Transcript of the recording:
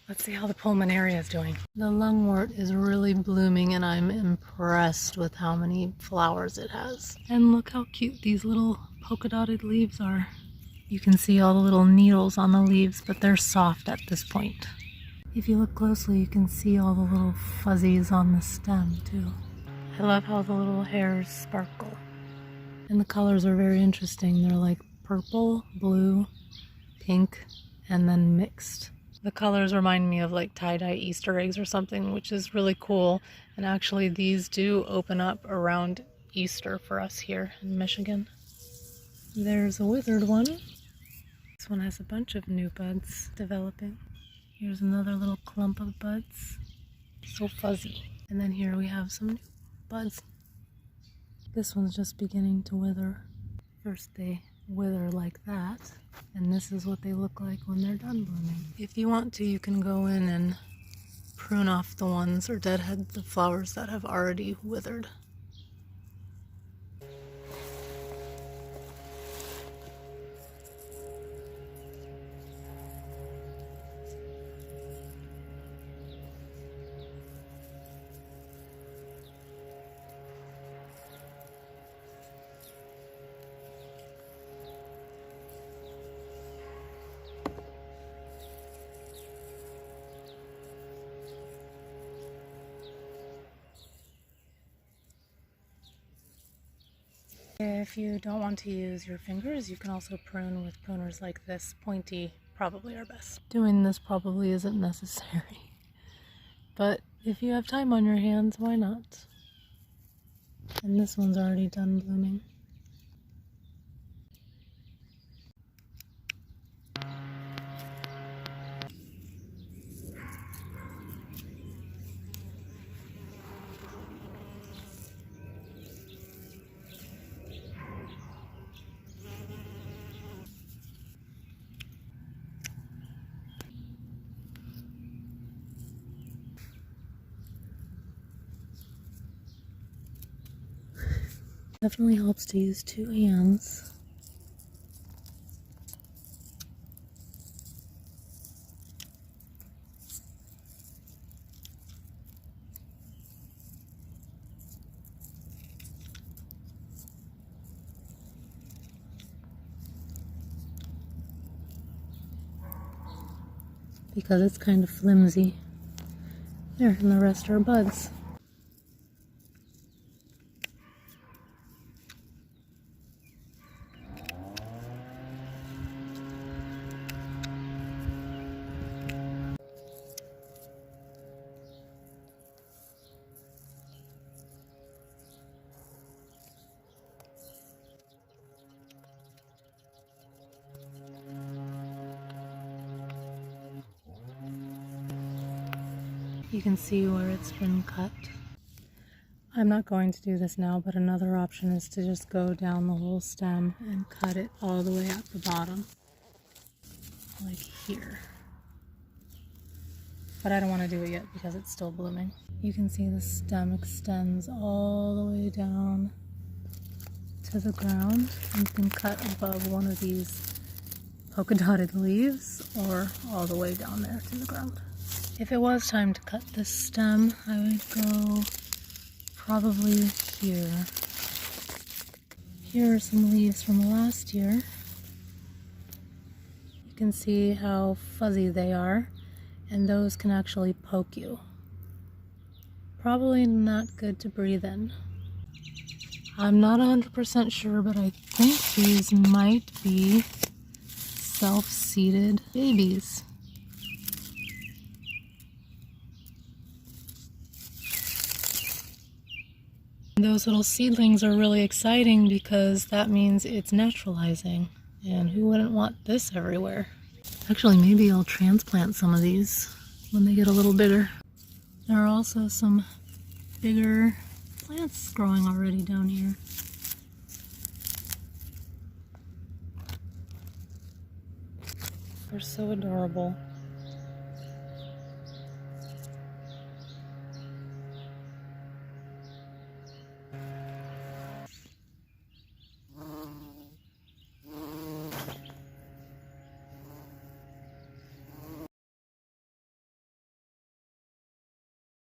Let's see how the Pulmonaria is doing. The lungwort is really blooming and I'm impressed with how many flowers it has. And look how cute these little polka-dotted leaves are. You can see all the little needles on the leaves, but they're soft at this point. If you look closely, you can see all the little fuzzies on the stem too. I love how the little hairs sparkle. And the colors are very interesting. They're like purple, blue, pink, and then mixed. The colors remind me of like tie-dye Easter eggs or something, which is really cool. And actually these do open up around Easter for us here in Michigan. There's a withered one. This one has a bunch of new buds developing. Here's another little clump of buds. So fuzzy. And then here we have some new buds. This one's just beginning to wither. First they wither like that, and this is what they look like when they're done blooming. If you want to, you can go in and prune off the ones or deadhead the flowers that have already withered. If you don't want to use your fingers, you can also prune with pruners like this. Pointy probably are best. Doing this probably isn't necessary, but if you have time on your hands, why not? And this one's already done blooming. Definitely helps to use two hands. Because it's kind of flimsy. There, and the rest are buds. You can see where it's been cut. I'm not going to do this now, but another option is to just go down the whole stem and cut it all the way at the bottom, like here. But I don't want to do it yet because it's still blooming. You can see the stem extends all the way down to the ground. You can cut above one of these polka-dotted leaves or all the way down there to the ground. If it was time to cut this stem, I would go probably here. Here are some leaves from last year. You can see how fuzzy they are, and those can actually poke you. Probably not good to breathe in. I'm not 100% sure, but I think these might be self-seeded babies. Those little seedlings are really exciting because that means it's naturalizing, and who wouldn't want this everywhere? Actually, maybe I'll transplant some of these when they get a little bigger. There are also some bigger plants growing already down here. They're so adorable.